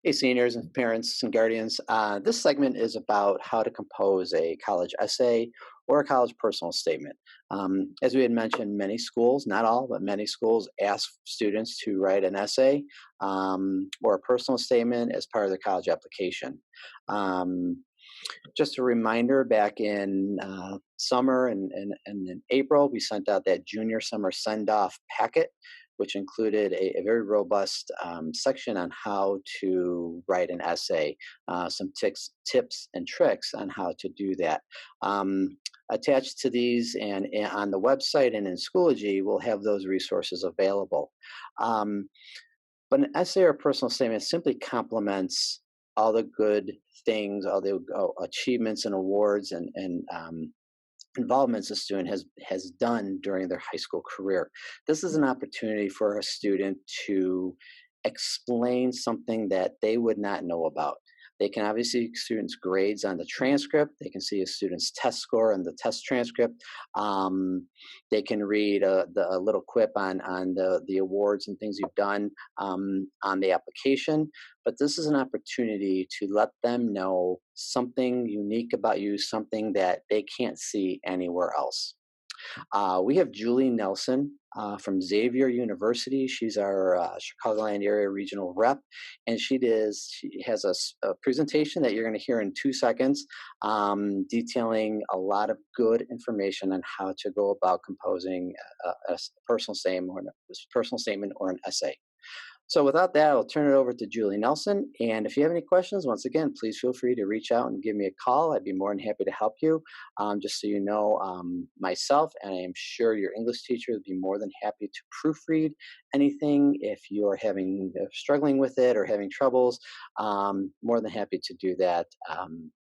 Hey, seniors and parents and guardians. This segment is about how to compose a college essay or a college personal statement. As we had mentioned, many schools, not all, but many schools ask students to write an essay or a personal statement as part of their college application. Um, just a reminder, back in summer and in April, we sent out that junior summer send off packet, which included a very robust section on how to write an essay, some tips and tricks on how to do that. Um, Attached to these and on the website and in Schoology, we'll have those resources available. Um, but an essay or personal statement simply complements all the good things, all the achievements and awards and involvements a student has done during their high school career. This is an opportunity for a student to explain something that they would not know about. They can obviously see students' grades on the transcript. They can see a student's test score on the test transcript. They can read a little quip on the awards and things you've done on the application. But this is an opportunity to let them know something unique about you, something that they can't see anywhere else. We have Julie Nelson from Xavier University. She's our Chicagoland area regional rep, and she has a presentation that you're going to hear in 2 seconds, detailing a lot of good information on how to go about composing a personal statement or an essay. So without that, I'll turn it over to Julie Nelson. And if you have any questions, once again, please feel free to reach out and give me a call. I'd be more than happy to help you. Just so you know, myself and I am sure your English teacher would be more than happy to proofread anything if you are struggling with it or having troubles. More than happy to do that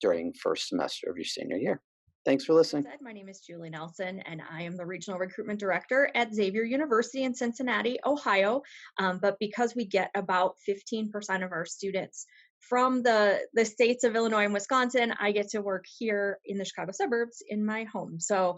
during first semester of your senior year. Thanks for listening. Said, my name is Julie Nelson, and I am the Regional Recruitment Director at Xavier University in Cincinnati, Ohio. But because we get about 15% of our students from the states of Illinois and Wisconsin, I get to work here in the Chicago suburbs in my home. So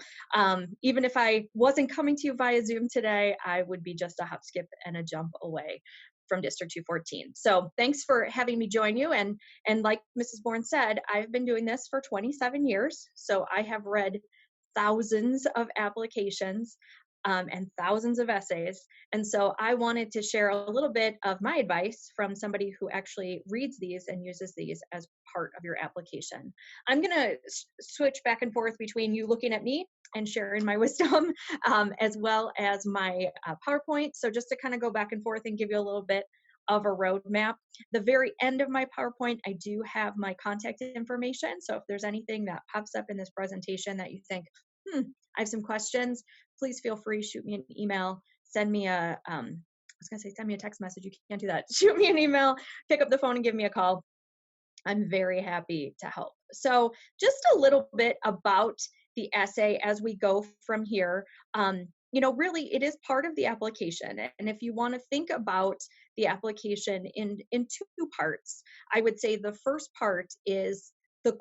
even if I wasn't coming to you via Zoom today, I would be just a hop, skip, and a jump away from District 214. So thanks for having me join you. And like Mrs. Bourne said, I've been doing this for 27 years. So I have read thousands of applications and thousands of essays. And so I wanted to share a little bit of my advice from somebody who actually reads these and uses these as part of your application. I'm going to switch back and forth between you looking at me and sharing my wisdom, as well as my PowerPoint. So just to kind of go back and forth and give you a little bit of a roadmap. The very end of my PowerPoint, I do have my contact information. So if there's anything that pops up in this presentation that you think, I have some questions, please feel free, shoot me an email, send me send me a text message. You can't do that. Shoot me an email, pick up the phone and give me a call. I'm very happy to help. So just a little bit about the essay as we go from here. Really it is part of the application. And if you want to think about the application in two parts, I would say the first part is the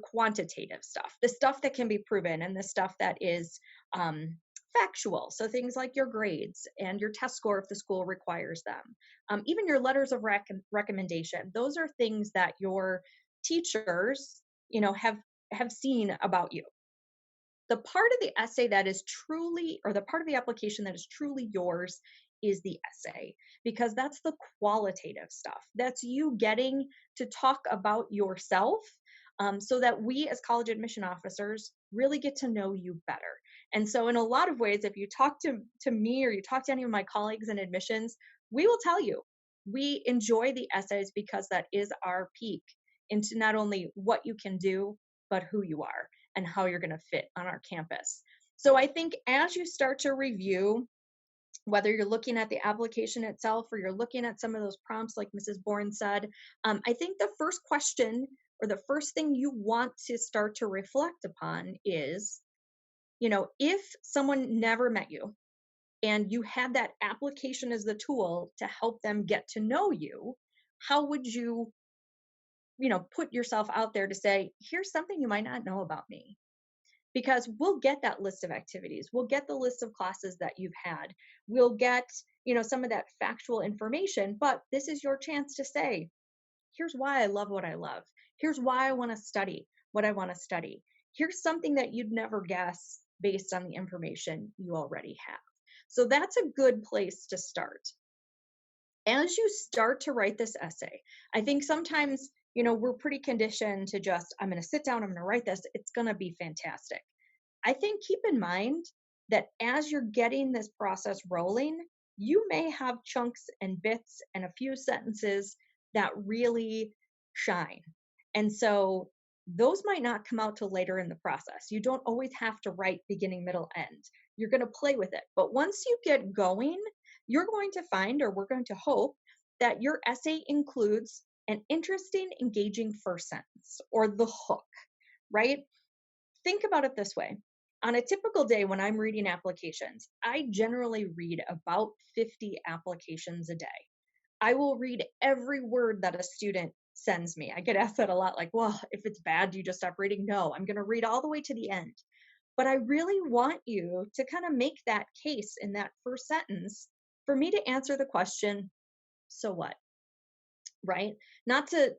quantitative stuff, the stuff that can be proven and the stuff that is factual. So things like your grades and your test score if the school requires them. Even your letters of recommendation. Those are things that your teachers, have seen about you. The part of the essay that is truly, or the part of the application that is truly yours is the essay, because that's the qualitative stuff. That's you getting to talk about yourself, so that we as college admission officers really get to know you better. And so in a lot of ways, if you talk to me or you talk to any of my colleagues in admissions, we will tell you we enjoy the essays because that is our peak into not only what you can do, but who you are and how you're going to fit on our campus. So I think as you start to review, whether you're looking at the application itself or you're looking at some of those prompts like Mrs. Bourne said, I think the first question or the first thing you want to start to reflect upon is, if someone never met you and you had that application as the tool to help them get to know you, how would you, put yourself out there to say, here's something you might not know about me? Because we'll get that list of activities. We'll get the list of classes that you've had. We'll get, some of that factual information, but this is your chance to say, Here's why I love what I love. Here's why I want to study what I want to study. Here's something that you'd never guess based on the information you already have. So that's a good place to start. As you start to write this essay, I think sometimes, we're pretty conditioned to just, I'm going to sit down, I'm going to write this, it's going to be fantastic. I think keep in mind that as you're getting this process rolling, you may have chunks and bits and a few sentences that really shine. And so those might not come out till later in the process. You don't always have to write beginning, middle, end. You're going to play with it. But once you get going, you're going to find, or we're going to hope, that your essay includes an interesting, engaging first sentence or the hook, right? Think about it this way. On a typical day when I'm reading applications, I generally read about 50 applications a day. I will read every word that a student sends me. I get asked that a lot, like, well, if it's bad, do you just stop reading? No, I'm going to read all the way to the end. But I really want you to kind of make that case in that first sentence for me to answer the question, so what? Right? Not to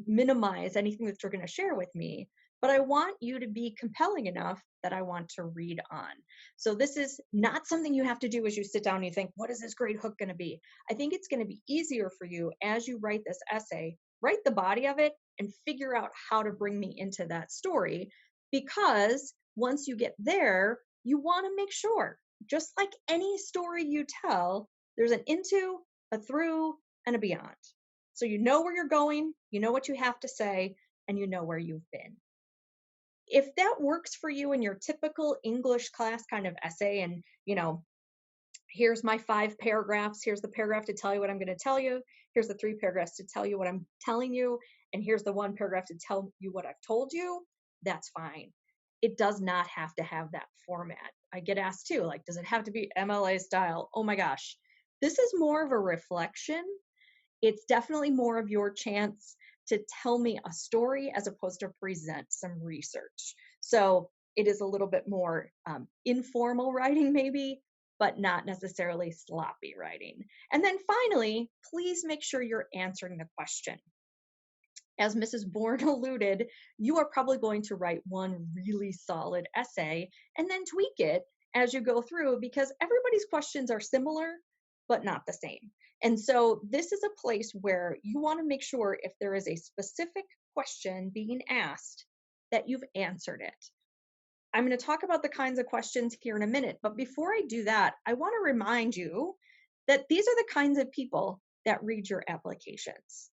minimize anything that you're going to share with me, but I want you to be compelling enough that I want to read on. So this is not something you have to do as you sit down and you think, what is this great hook going to be? I think it's going to be easier for you as you write this essay, write the body of it and figure out how to bring me into that story, because once you get there, you want to make sure, just like any story you tell, there's an into, a through, and a beyond. So you know where you're going, you know what you have to say, and you know where you've been. If that works for you in your typical English class kind of essay, and here's my 5 paragraphs, here's the paragraph to tell you what I'm going to tell you, here's the 3 paragraphs to tell you what I'm telling you, and here's the 1 paragraph to tell you what I've told you, that's fine. It does not have to have that format. I get asked too, like, does it have to be MLA style? Oh my gosh. This is more of a reflection. It's definitely more of your chance to tell me a story as opposed to present some research. So it is a little bit more informal writing maybe, but not necessarily sloppy writing. And then finally, please make sure you're answering the question. As Mrs. Bourne alluded, you are probably going to write one really solid essay and then tweak it as you go through, because everybody's questions are similar, but not the same. And so this is a place where you want to make sure, if there is a specific question being asked, that you've answered it. I'm going to talk about the kinds of questions here in a minute, but before I do that, I want to remind you that these are the kinds of people that read your applications.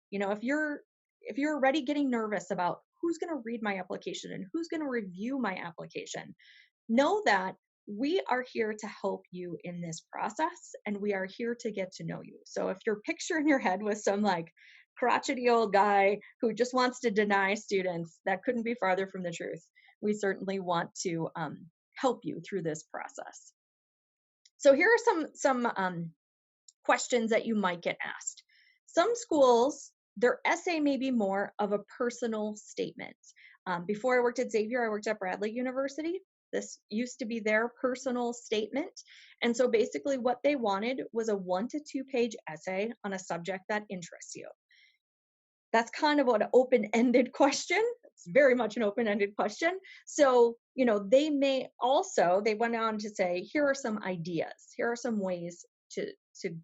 If you're already getting nervous about who's going to read my application and who's going to review my application, know that we are here to help you in this process, and we are here to get to know you. So if you're picturing your head with some like crotchety old guy who just wants to deny students, that couldn't be farther from the truth. We certainly want to help you through this process. So here are some questions that you might get asked. Some schools, their essay may be more of a personal statement. Before I worked at Xavier, I worked at Bradley University. This used to be their personal statement. And so basically what they wanted was a 1 to 2 page essay on a subject that interests you. That's kind of an open-ended question. It's very much an open-ended question. So, they went on to say, here are some ideas. Here are some ways to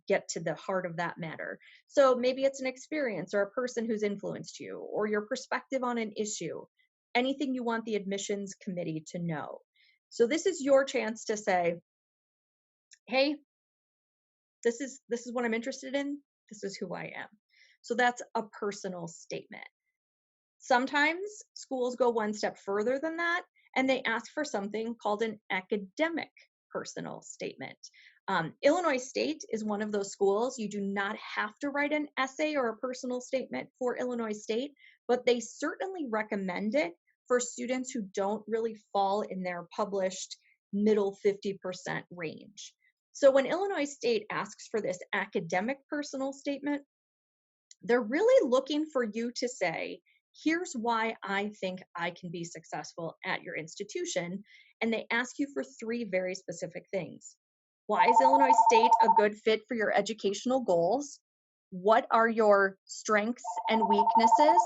get to the heart of that matter. So maybe it's an experience or a person who's influenced you, or your perspective on an issue, anything you want the admissions committee to know. So this is your chance to say, hey, this is what I'm interested in. This is who I am. So that's a personal statement. Sometimes schools go one step further than that, and they ask for something called an academic personal statement. Illinois State is one of those schools. You do not have to write an essay or a personal statement for Illinois State, but they certainly recommend it for students who don't really fall in their published middle 50% range. So when Illinois State asks for this academic personal statement, they're really looking for you to say, here's why I think I can be successful at your institution. And they ask you for 3 very specific things. Why is Illinois State a good fit for your educational goals? what are your strengths and weaknesses,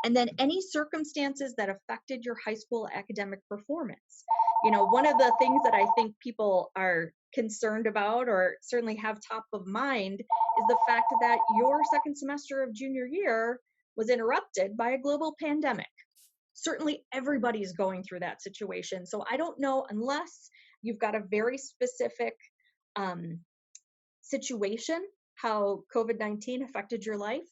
and then any circumstances that affected your high school academic performance. One of the things that I think people are concerned about, or certainly have top of mind, is the fact that your second semester of junior year was interrupted by a global pandemic. Certainly everybody's going through that situation. So I don't know, unless you've got a very specific um, situation, how COVID-19 affected your life.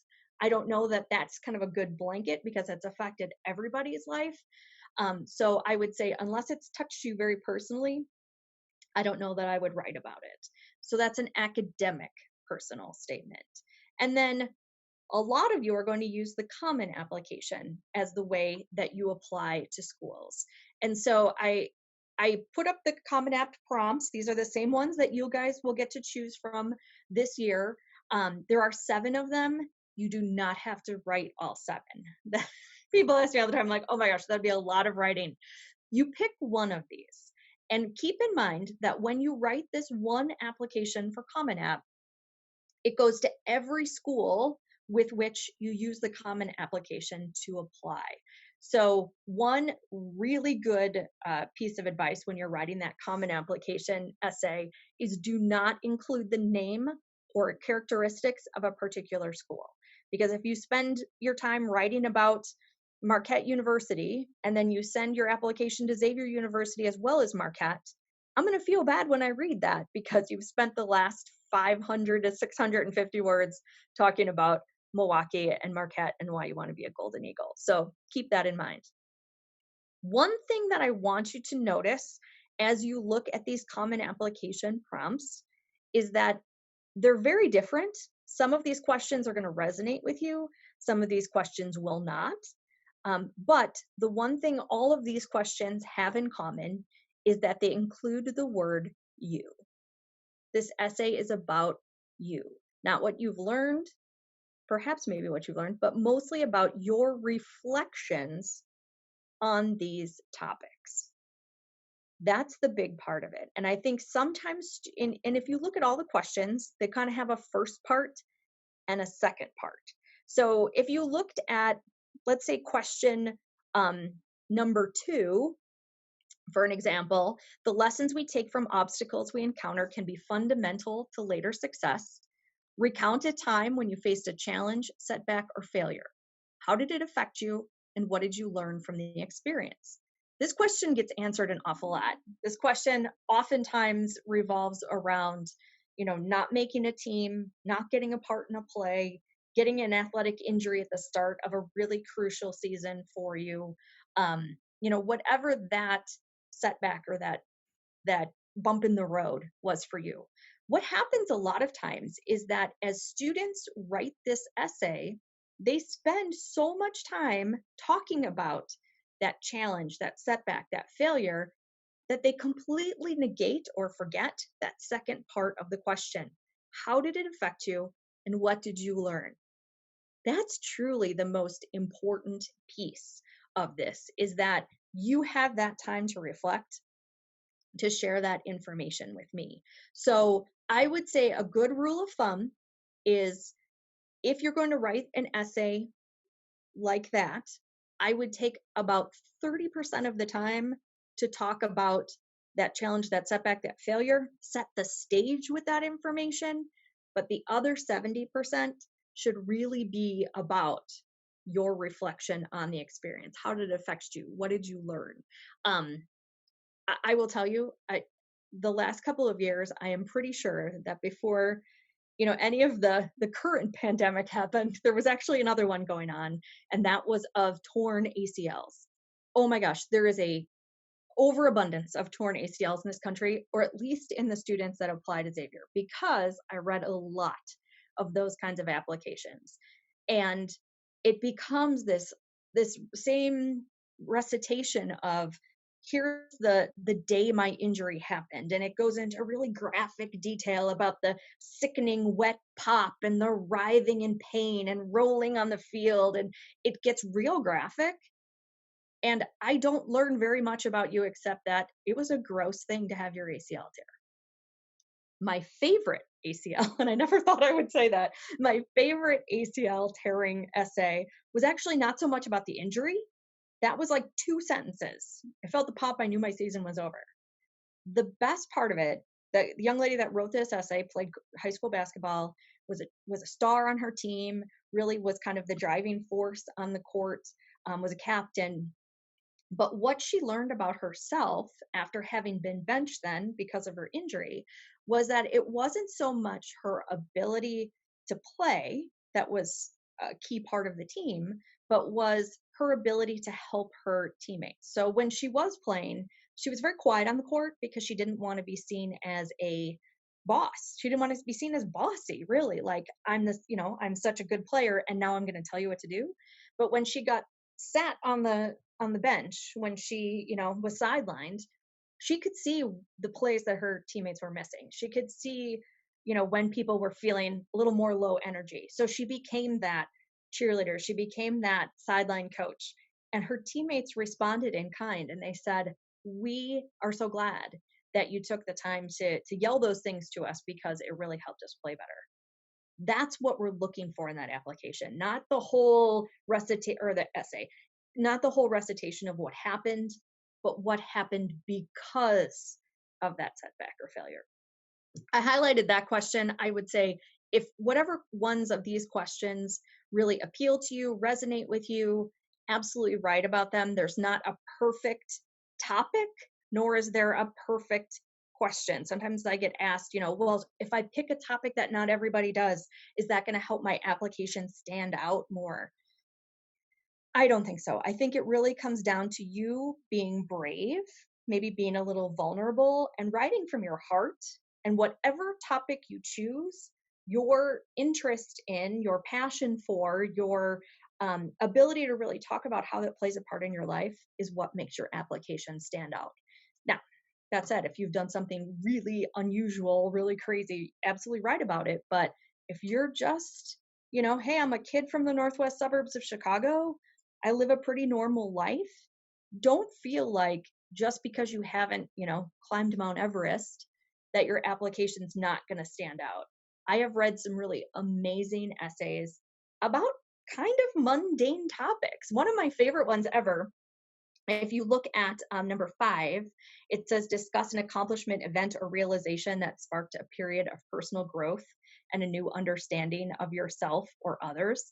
I don't know that that's kind of a good blanket, because it's affected everybody's life. So I would say, unless it's touched you very personally, I don't know that I would write about it. So that's an academic personal statement. And then a lot of you are going to use the common application as the way that you apply to schools. And so I put up the Common App prompts. These are the same ones that you guys will get to choose from this year. There are 7 of them. You do not have to write all 7. People ask me all the time, like, oh my gosh, that'd be a lot of writing. You pick one of these. And keep in mind that when you write this one application for Common App, it goes to every school with which you use the common application to apply. So one really good piece of advice when you're writing that common application essay is, do not include the name or characteristics of a particular school. Because if you spend your time writing about Marquette University and then you send your application to Xavier University as well as Marquette, I'm going to feel bad when I read that, because you've spent the last 500 to 650 words talking about Milwaukee and Marquette and why you want to be a Golden Eagle. So keep that in mind. One thing that I want you to notice as you look at these common application prompts is that they're very different. Some of these questions are going to resonate with you. Some of these questions will not. But the one thing all of these questions have in common is that they include the word you. This essay is about you, not what you've learned, perhaps maybe what you've learned, but mostly about your reflections on these topics. That's the big part of it. And I think sometimes, and if you look at all the questions, they kind of have a first part and a second part. So if you looked at, let's say, question number 2, for an example, the lessons we take from obstacles we encounter can be fundamental to later success. Recount a time when you faced a challenge, setback, or failure. How did it affect you, and what did you learn from the experience? This question gets answered an awful lot. This question oftentimes revolves around, not making a team, not getting a part in a play, getting an athletic injury at the start of a really crucial season for you. Whatever that setback or that bump in the road was for you. What happens a lot of times is that as students write this essay, they spend so much time talking about that challenge, that setback, that failure, that they completely negate or forget that second part of the question. How did it affect you, and what did you learn? That's truly the most important piece of this, is that you have that time to reflect, to share that information with me. So I would say a good rule of thumb is, if you're going to write an essay like that, I would take about 30% of the time to talk about that challenge, that setback, that failure, set the stage with that information. But the other 70% should really be about your reflection on the experience. How did it affect you? What did you learn? I will tell you, the last couple of years, I am pretty sure that before any of the current pandemic happened, there was actually another one going on, and that was of torn ACLs. Oh my gosh, there is a overabundance of torn ACLs in this country, or at least in the students that apply to Xavier, because I read a lot of those kinds of applications. And it becomes this same recitation of, here's the day my injury happened, and it goes into really graphic detail about the sickening wet pop and the writhing in pain and rolling on the field, and it gets real graphic. And I don't learn very much about you except that it was a gross thing to have your ACL tear. My favorite ACL, and I never thought I would say that. My favorite ACL tearing essay was actually not so much about the injury. That was like 2 sentences. I felt the pop, I knew my season was over. The best part of it, the young lady that wrote this essay played high school basketball, was a star on her team, really was kind of the driving force on the court, was a captain. But what she learned about herself after having been benched then because of her injury was that it wasn't so much her ability to play that was a key part of the team, but was her ability to help her teammates. So when she was playing, she was very quiet on the court because she didn't want to be seen as a boss. She didn't want to be seen as bossy, really. Like, I'm this, I'm such a good player and now I'm going to tell you what to do. But when she got sat on the bench, when she, was sidelined, she could see the plays that her teammates were missing. She could see, when people were feeling a little more low energy. So she became that cheerleader. She became that sideline coach. And her teammates responded in kind and they said, "We are so glad that you took the time to yell those things to us because it really helped us play better." That's what we're looking for in that application, not the whole recitation or the essay, not the whole recitation of what happened, but what happened because of that setback or failure. I highlighted that question. I would say if whatever ones of these questions really appeal to you, resonate with you, absolutely write about them. There's not a perfect topic, nor is there a perfect question. Sometimes I get asked, well, if I pick a topic that not everybody does, is that going to help my application stand out more? I don't think so. I think it really comes down to you being brave, maybe being a little vulnerable, and writing from your heart. And whatever topic you choose, your interest in, your passion for, your ability to really talk about how that plays a part in your life is what makes your application stand out. Now, that said, if you've done something really unusual, really crazy, absolutely write about it. But if you're just, hey, I'm a kid from the northwest suburbs of Chicago, I live a pretty normal life, don't feel like just because you haven't, climbed Mount Everest, that your application's not going to stand out. I have read some really amazing essays about kind of mundane topics. One of my favorite ones ever, if you look at number 5, it says discuss an accomplishment, event, or realization that sparked a period of personal growth and a new understanding of yourself or others.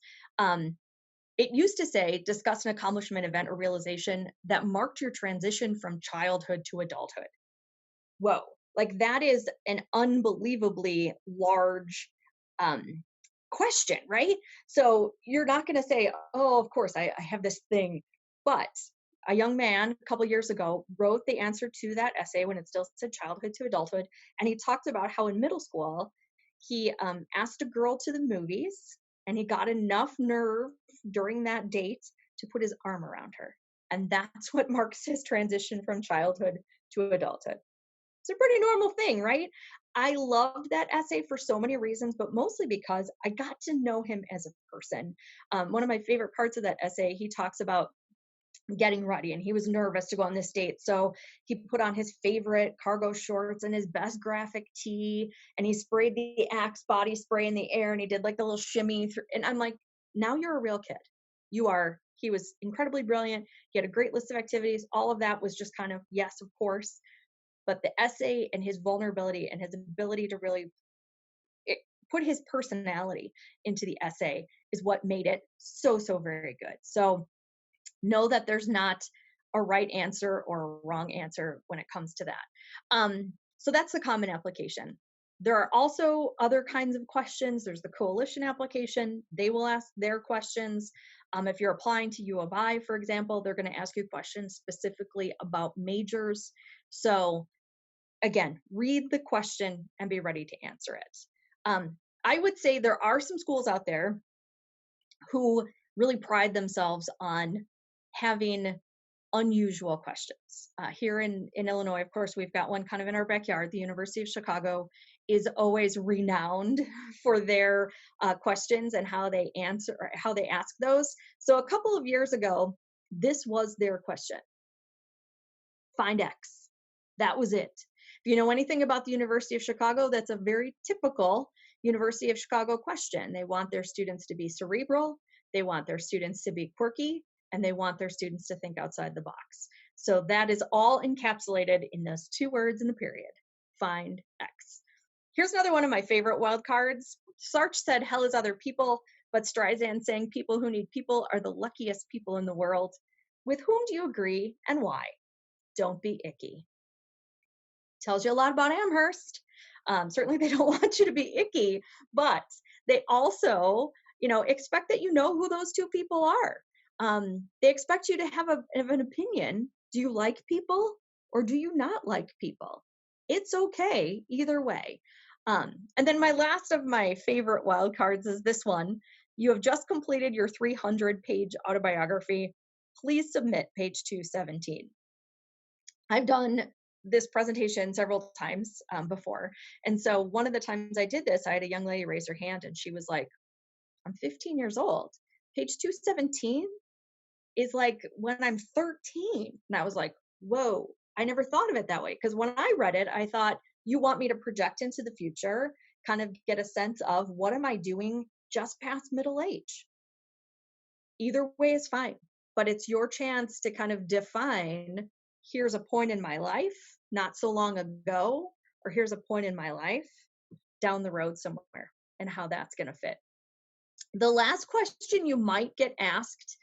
It used to say, discuss an accomplishment, event, or realization that marked your transition from childhood to adulthood. Whoa, like that is an unbelievably large um, question, right? So you're not going to say, oh, of course, I have this thing. But a young man a couple years ago wrote the answer to that essay when it still said childhood to adulthood. And he talked about how in middle school, he asked a girl to the movies and he got enough nerve during that date to put his arm around her. And that's what marks his transition from childhood to adulthood. It's a pretty normal thing, right? I loved that essay for so many reasons, but mostly because I got to know him as a person. One of my favorite parts of that essay, he talks about getting ready and he was nervous to go on this date. So he put on his favorite cargo shorts and his best graphic tee and he sprayed the Axe body spray in the air and he did like the little shimmy through. And I'm like, now you're a real kid. He was incredibly brilliant. He had a great list of activities. All of that was just kind of, yes, of course. But the essay and his vulnerability and his ability to really put his personality into the essay is what made it so, so very good. So know that there's not a right answer or a wrong answer when it comes to that. So that's the common application. There are also other kinds of questions. There's the coalition application. They will ask their questions. If you're applying to U of I, for example, they're going to ask you questions specifically about majors. So again, read the question and be ready to answer it. I would say there are some schools out there who really pride themselves on having unusual questions. Here in Illinois, of course, we've got one kind of in our backyard. The University of Chicago is always renowned for their questions and how they answer, or how they ask those. So a couple of years ago, this was their question. Find X. That was it. If you know anything about the University of Chicago, that's a very typical University of Chicago question. They want their students to be cerebral, they want their students to be quirky, and they want their students to think outside the box. So that is all encapsulated in those two words in the period. Find X. Here's another one of my favorite wild cards. Sarch said, hell is other people, but Streisand saying people who need people are the luckiest people in the world. With whom do you agree and why? Don't be icky. Tells you a lot about Amherst. Certainly they don't want you to be icky, but they also, expect that you know who those two people are. They expect you to have an opinion. Do you like people or do you not like people? It's okay either way. And then my last of my favorite wild cards is this one. You have just completed your 300-page autobiography. Please submit page 217. I've done this presentation several times before. And so one of the times I did this, I had a young lady raise her hand and she was like, I'm 15 years old. Page 217 is like when I'm 13. And I was like, whoa, I never thought of it that way. Because when I read it, I thought, you want me to project into the future, kind of get a sense of what am I doing just past middle age? Either way is fine, but it's your chance to kind of define, here's a point in my life, not so long ago, or here's a point in my life down the road somewhere, and how that's going to fit. The last question you might get asked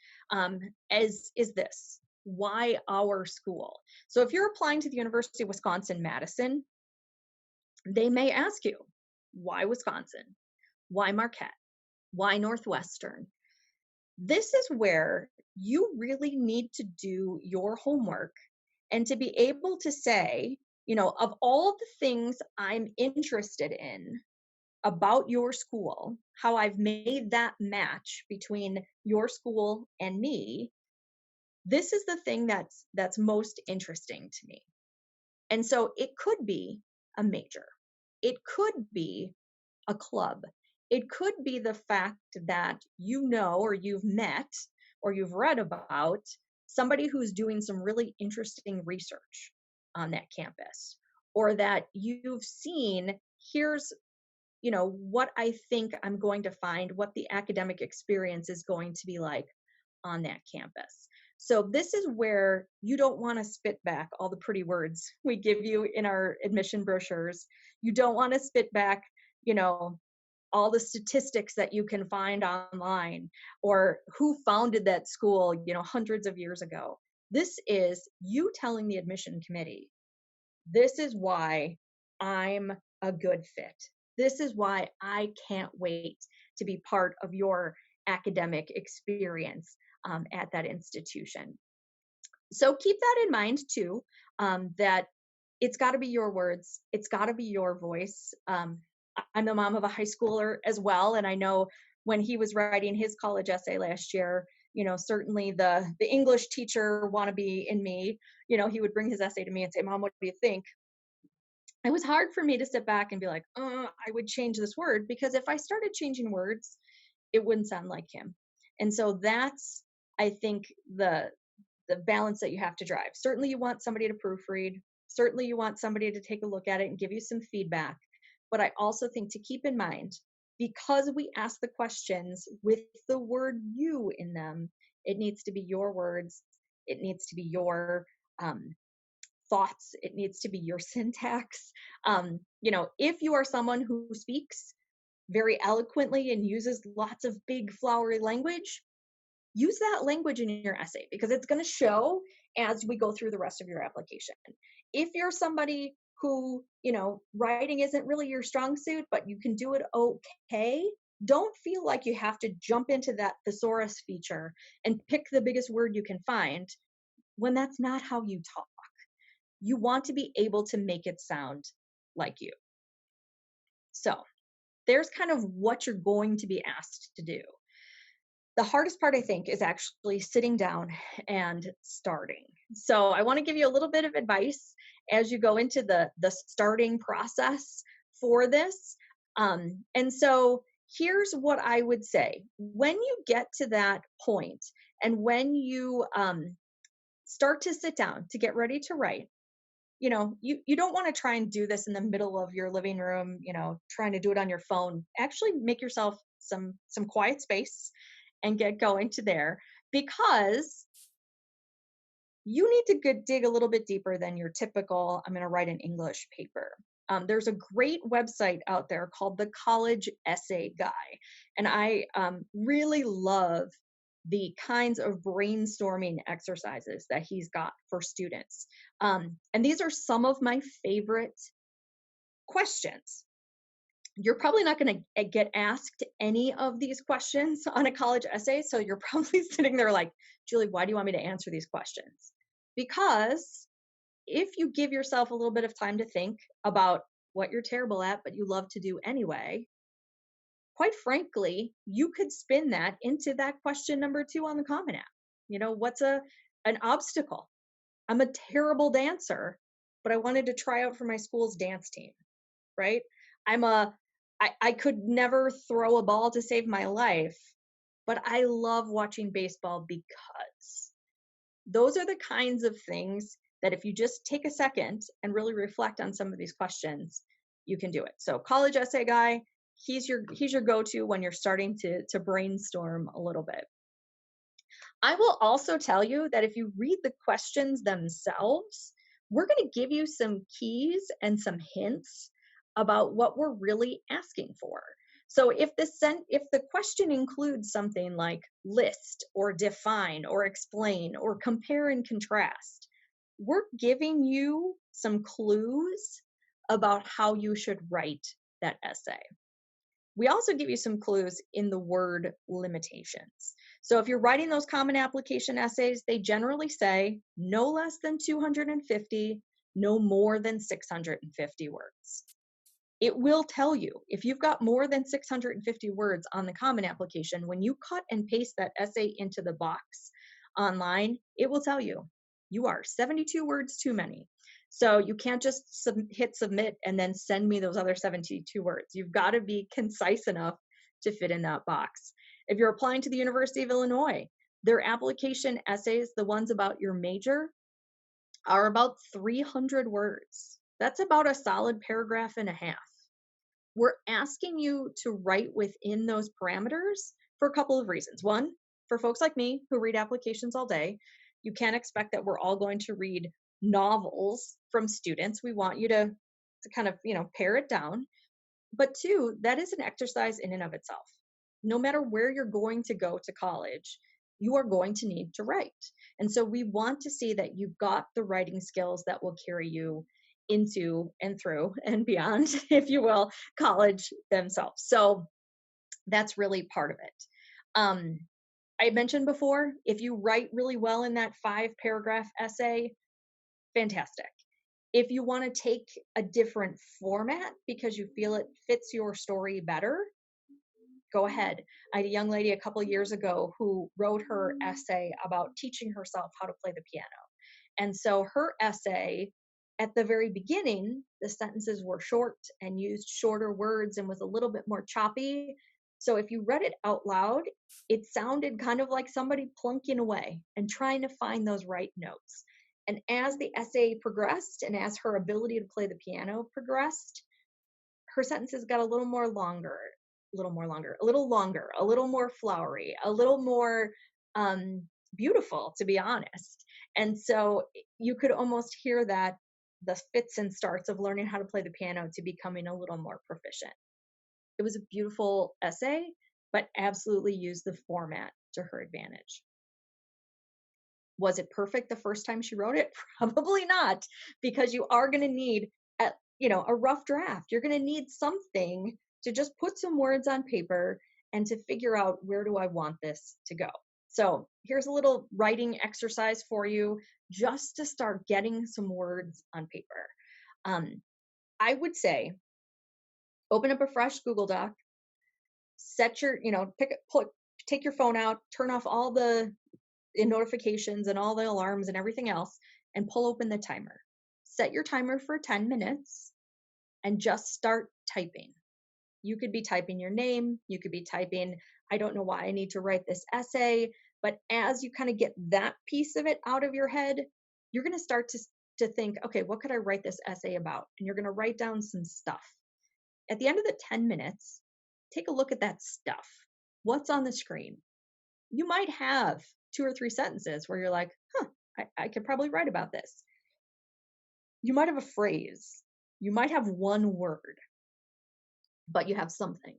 is this: why our school? So if you're applying to the University of Wisconsin-Madison, they may ask you, why Wisconsin? Why Marquette? Why Northwestern? This is where you really need to do your homework and to be able to say, of all the things I'm interested in about your school, how I've made that match between your school and me, this is the thing that's most interesting to me. And so it could be a major. It could be a club. It could be the fact that or you've met or you've read about somebody who's doing some really interesting research on that campus, or that you've seen, here's what I think I'm going to find, what the academic experience is going to be like on that campus. So this is where you don't want to spit back all the pretty words we give you in our admission brochures. You don't want to spit back, all the statistics that you can find online, or who founded that school, hundreds of years ago. This is you telling the admission committee, this is why I'm a good fit. This is why I can't wait to be part of your academic experience at that institution. So keep that in mind too, that it's got to be your words. It's got to be your voice. I'm the mom of a high schooler as well. And I know when he was writing his college essay last year, certainly the English teacher wannabe in me, he would bring his essay to me and say, Mom, what do you think? It was hard for me to sit back and be like, I would change this word, because if I started changing words, it wouldn't sound like him. And so that's, I think, the balance that you have to drive. Certainly you want somebody to proofread. Certainly you want somebody to take a look at it and give you some feedback. But I also think to keep in mind, because we ask the questions with the word you in them, it needs to be your words. It needs to be your thoughts. It needs to be your syntax. If you are someone who speaks very eloquently and uses lots of big flowery language, use that language in your essay, because it's going to show as we go through the rest of your application. If you're somebody who, writing isn't really your strong suit, but you can do it okay, don't feel like you have to jump into that thesaurus feature and pick the biggest word you can find, when that's not how you talk. You want to be able to make it sound like you. So there's kind of what you're going to be asked to do. The hardest part, I think, is actually sitting down and starting. So I want to give you a little bit of advice as you go into the starting process for this. And so here's what I would say. When you get to that point, and when you start to sit down to get ready to write, you don't want to try and do this in the middle of your living room, trying to do it on your phone. Actually make yourself some quiet space and get going to there, because you need to dig a little bit deeper than your typical, I'm going to write an English paper. There's a great website out there called the College Essay Guy. And I really love the kinds of brainstorming exercises that he's got for students. And these are some of my favorite questions. You're probably not going to get asked any of these questions on a college essay. So you're probably sitting there like, Julie, why do you want me to answer these questions? Because if you give yourself a little bit of time to think about what you're terrible at, but you love to do anyway, quite frankly, you could spin that into that question number 2 on the Common App. What's an obstacle? I'm a terrible dancer, but I wanted to try out for my school's dance team, right? I could never throw a ball to save my life, but I love watching baseball because. Those are the kinds of things that if you just take a second and really reflect on some of these questions, you can do it. So College Essay Guy, he's your go-to when you're starting to brainstorm a little bit. I will also tell you that if you read the questions themselves, we're going to give you some keys and some hints about what we're really asking for. So if the question includes something like list or define or explain or compare and contrast, we're giving you some clues about how you should write that essay. We also give you some clues in the word limitations. So if you're writing those common application essays, they generally say no less than 250, no more than 650 words. It will tell you if you've got more than 650 words on the common application, when you cut and paste that essay into the box online, it will tell you you are 72 words too many. So you can't just hit submit and then send me those other 72 words. You've got to be concise enough to fit in that box. If you're applying to the University of Illinois, their application essays, the ones about your major, are about 300 words. That's about a solid paragraph and a half. We're asking you to write within those parameters for a couple of reasons. One, for folks like me who read applications all day, you can't expect that we're all going to read novels from students. We want you to kind of, pare it down. But two, that is an exercise in and of itself. No matter where you're going to go to college, you are going to need to write. And so we want to see that you've got the writing skills that will carry you into and through and beyond, if you will, college themselves. So that's really part of it. I mentioned before, if you write really well in that 5-paragraph essay, fantastic. If you want to take a different format because you feel it fits your story better, go ahead. I had a young lady a couple of years ago who wrote her essay about teaching herself how to play the piano. And so her essay, at the very beginning, the sentences were short and used shorter words and was a little bit more choppy. So if you read it out loud, it sounded kind of like somebody plunking away and trying to find those right notes. And as the essay progressed and as her ability to play the piano progressed, her sentences got a little more longer, a little more flowery, a little more beautiful, to be honest. And so you could almost hear that the fits and starts of learning how to play the piano to becoming a little more proficient. It was a beautiful essay, but absolutely used the format to her advantage. Was it perfect the first time she wrote it? Probably not, because you are going to need a rough draft. You're going to need something to just put some words on paper and to figure out, where do I want this to go? So here's a little writing exercise for you just to start getting some words on paper. I would say open up a fresh Google Doc, set your, take your phone out, turn off all the notifications and all the alarms and everything else, and pull open the timer. Set your timer for 10 minutes and just start typing. You could be typing your name. You could be typing, I don't know why I need to write this essay. But as you kind of get that piece of it out of your head, you're going to start to to think, okay, what could I write this essay about? And you're going to write down some stuff. At the end of the 10 minutes, take a look at that stuff. What's on the screen? You might have 2 or 3 sentences where you're like, I could probably write about this. You might have a phrase. You might have one word, but you have something.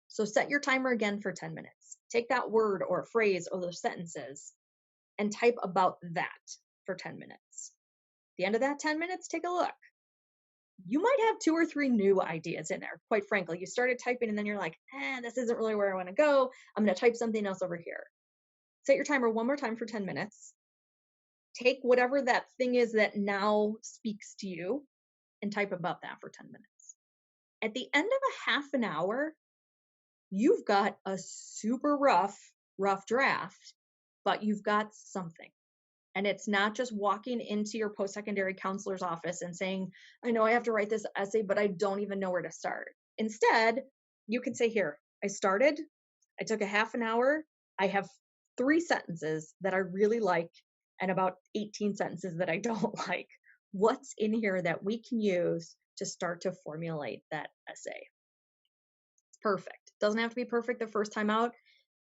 So set your timer again for 10 minutes. Take that word or phrase or those sentences and type about that for 10 minutes. At the end of that 10 minutes, take a look. You might have 2 or 3 new ideas in there. Quite frankly, you started typing and then you're like, this isn't really where I want to go. I'm going to type something else over here. Set your timer one more time for 10 minutes. Take whatever that thing is that now speaks to you and type about that for 10 minutes. At the end of a half an hour, you've got a super rough draft, but you've got something. And it's not just walking into your post-secondary counselor's office and saying, I know I have to write this essay, but I don't even know where to start. Instead, you can say, here, I started, I took a half an hour, I have 3 sentences that I really like and about 18 sentences that I don't like. What's in here that we can use to start to formulate that essay? It's perfect. Doesn't have to be perfect the first time out.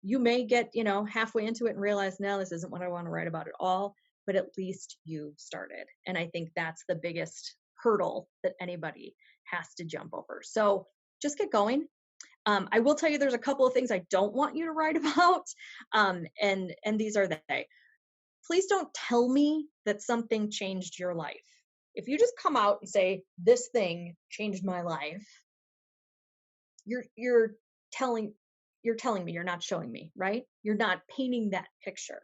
You may get, halfway into it and realize, no, this isn't what I want to write about at all, but at least you started. And I think that's the biggest hurdle that anybody has to jump over. So just get going. I will tell you, there's a couple of things I don't want you to write about. And these are they. Please don't tell me that something changed your life. If you just come out and say, this thing changed my life, you're telling me, you're not showing me, right? You're not painting that picture.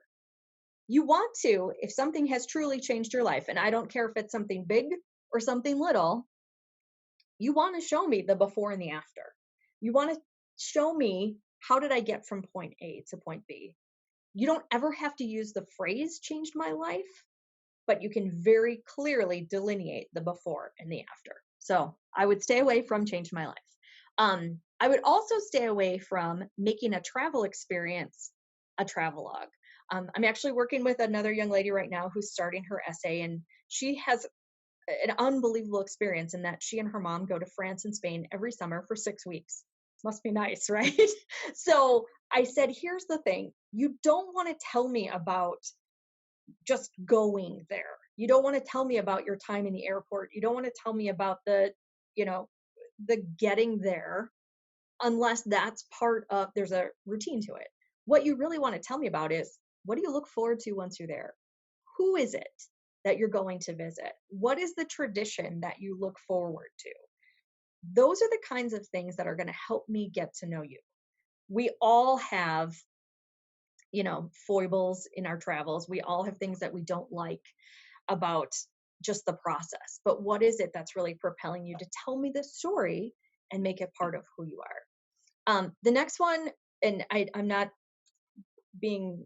You want to, if something has truly changed your life, and I don't care if it's something big or something little, you want to show me the before and the after. You want to show me, how did I get from point A to point B? You don't ever have to use the phrase changed my life, but you can very clearly delineate the before and the after. So I would stay away from changed my life. I would also stay away from making a travel experience a travelogue. I'm actually working with another young lady right now who's starting her essay, and she has an unbelievable experience in that she and her mom go to France and Spain every summer for 6 weeks. Must be nice, right? So I said, here's the thing. You don't want to tell me about just going there. You don't want to tell me about your time in the airport. You don't want to tell me about the getting there, unless that's part of, there's a routine to it. What you really want to tell me about is, what do you look forward to once you're there? Who is it that you're going to visit? What is the tradition that you look forward to? Those are the kinds of things that are going to help me get to know you. We all have, foibles in our travels. We all have things that we don't like about just the process. But what is it that's really propelling you to tell me this story and make it part of who you are? The next one, and I'm not being,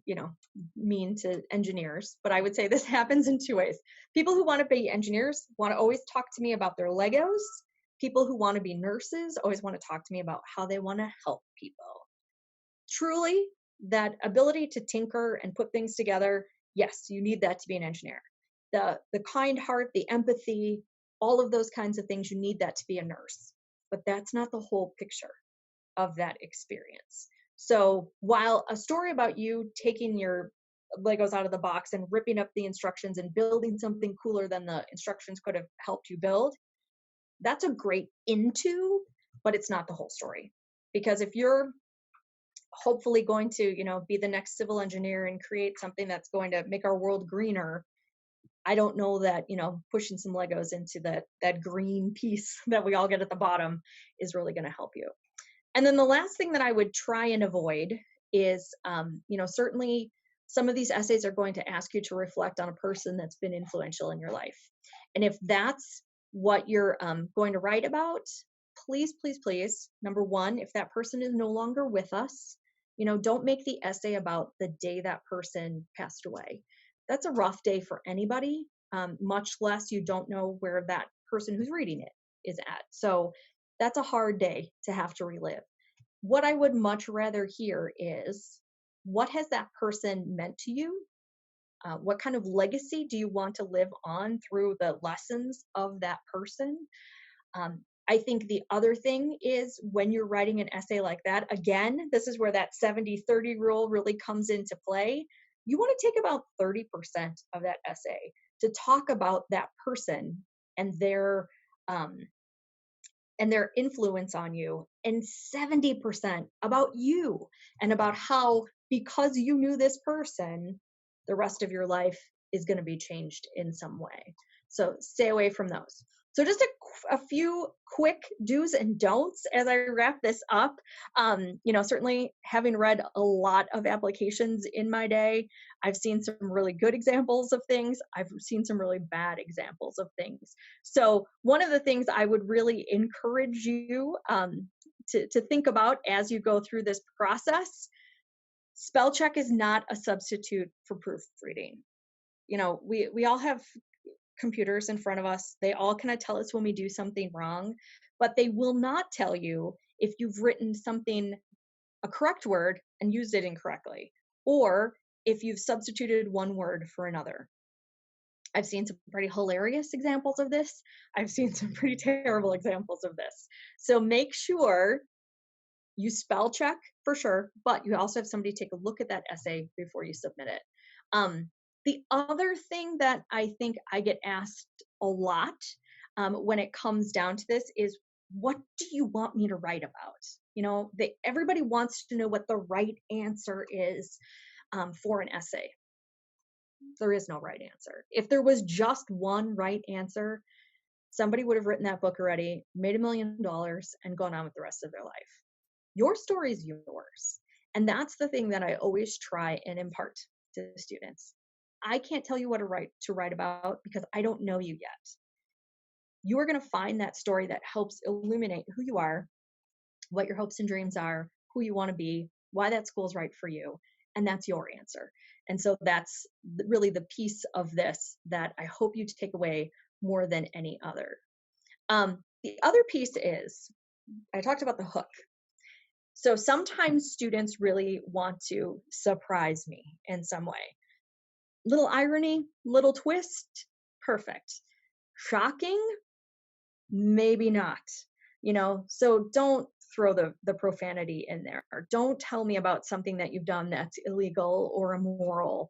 mean to engineers, but I would say this happens in 2 ways. People who want to be engineers want to always talk to me about their Legos. People who want to be nurses always want to talk to me about how they want to help people. Truly, that ability to tinker and put things together, yes, you need that to be an engineer. The kind heart, the empathy, all of those kinds of things, you need that to be a nurse. But that's not the whole picture of that experience. So while a story about you taking your Legos out of the box and ripping up the instructions and building something cooler than the instructions could have helped you build, that's a great into, but it's not the whole story. Because if you're hopefully going to, be the next civil engineer and create something that's going to make our world greener, I don't know that, pushing some Legos into that green piece that we all get at the bottom is really going to help you. And then the last thing that I would try and avoid is, certainly some of these essays are going to ask you to reflect on a person that's been influential in your life. And if that's what you're going to write about, please, please, please, number one, if that person is no longer with us, don't make the essay about the day that person passed away. That's a rough day for anybody, much less you don't know where that person who's reading it is at. So that's a hard day to have to relive. What I would much rather hear is, what has that person meant to you? What kind of legacy do you want to live on through the lessons of that person? I think the other thing is when you're writing an essay like that, again, this is where that 70-30 rule really comes into play. You want to take about 30% of that essay to talk about that person and um, their influence on you, and 70% about you and about how, because you knew this person, the rest of your life is going to be changed in some way. So stay away from those. So just a few quick do's and don'ts as I wrap this up. Certainly having read a lot of applications in my day, I've seen some really good examples of things. I've seen some really bad examples of things. So one of the things I would really encourage you to think about as you go through this process, spell check is not a substitute for proofreading. We all have computers in front of us. They all kind of tell us when we do something wrong, but they will not tell you if you've written something, a correct word, and used it incorrectly, or if you've substituted one word for another. I've seen some pretty hilarious examples of this. I've seen some pretty terrible examples of this. So make sure you spell check for sure, but you also have somebody take a look at that essay before you submit it. The other thing that I think I get asked a lot when it comes down to this is, what do you want me to write about? Everybody wants to know what the right answer is for an essay. There is no right answer. If there was just one right answer, somebody would have written that book already, made $1 million, and gone on with the rest of their life. Your story is yours. And that's the thing that I always try and impart to students. I can't tell you what to write about because I don't know you yet. You are going to find that story that helps illuminate who you are, what your hopes and dreams are, who you want to be, why that school is right for you. And that's your answer. And so that's really the piece of this that I hope you take away more than any other. The other piece is, I talked about the hook. So sometimes students really want to surprise me in some way. Little irony, little twist, perfect. Shocking, maybe not. So don't throw the profanity in there. Or don't tell me about something that you've done that's illegal or immoral.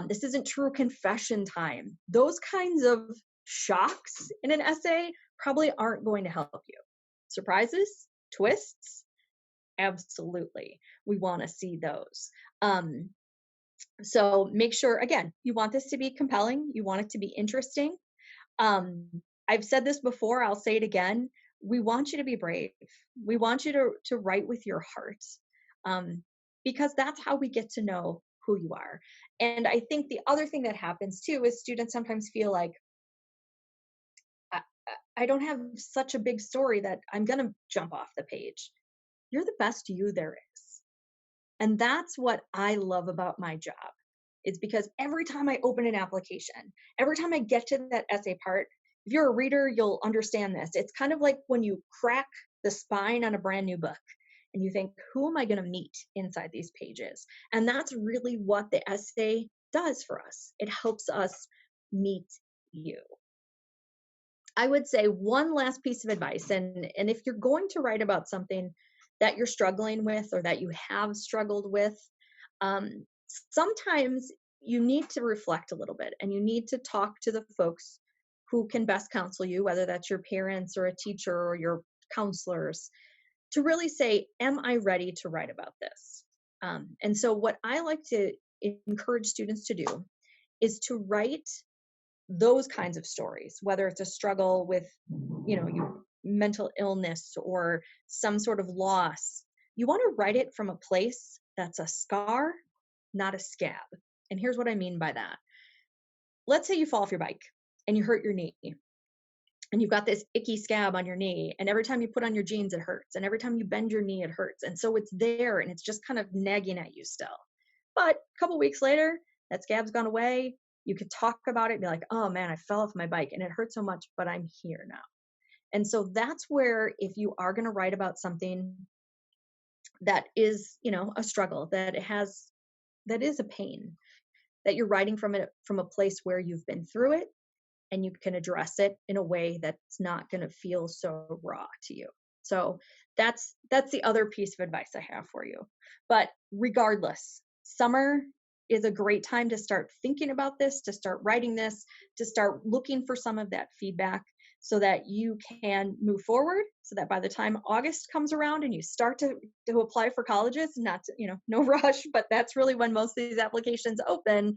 This isn't true confession time. Those kinds of shocks in an essay probably aren't going to help you. Surprises, twists, absolutely. We want to see those. So make sure, again, you want this to be compelling. You want it to be interesting. I've said this before, I'll say it again. We want you to be brave. We want you to write with your heart, because that's how we get to know who you are. And I think the other thing that happens too is students sometimes feel like, I don't have such a big story that I'm going to jump off the page. You're the best you there is. And that's what I love about my job. It's because every time I open an application, every time I get to that essay part, if you're a reader, you'll understand this. It's kind of like when you crack the spine on a brand new book and you think, who am I going to meet inside these pages? And that's really what the essay does for us. It helps us meet you. I would say one last piece of advice, and if you're going to write about something that you're struggling with or that you have struggled with, sometimes you need to reflect a little bit and you need to talk to the folks who can best counsel you, whether that's your parents or a teacher or your counselors, to really say, am I ready to write about this? And so what I like to encourage students to do is to write those kinds of stories, whether it's a struggle with, mental illness or some sort of loss. You want to write it from a place that's a scar, not a scab. And here's what I mean by that. Let's say you fall off your bike and you hurt your knee, and you've got this icky scab on your knee, and every time you put on your jeans, it hurts. And every time you bend your knee, it hurts. And so it's there and it's just kind of nagging at you still. But a couple weeks later, that scab's gone away. You could talk about it and be like, oh man, I fell off my bike and it hurt so much, but I'm here now. And so that's where, if you are going to write about something that is, a struggle, that is a pain, that you're writing from a place where you've been through it and you can address it in a way that's not going to feel so raw to you. So that's the other piece of advice I have for you. But regardless, summer is a great time to start thinking about this, to start writing this, to start looking for some of that feedback so that you can move forward, so that by the time August comes around and you start to apply for colleges, not to, no rush, but that's really when most of these applications open,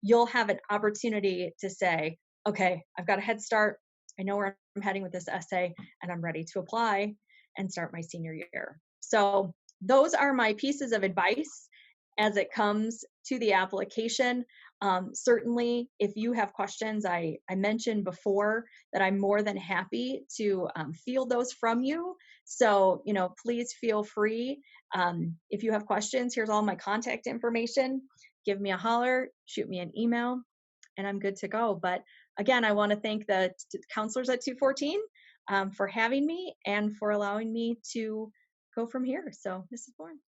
you'll have an opportunity to say, okay, I've got a head start. I know where I'm heading with this essay, and I'm ready to apply and start my senior year. So those are my pieces of advice as it comes to the application. Certainly, if you have questions, I mentioned before that I'm more than happy to field those from you. So, please feel free. If you have questions, here's all my contact information. Give me a holler, shoot me an email, and I'm good to go. But again, I want to thank the counselors at 214 for having me and for allowing me to go from here. So, Mrs. Bourne.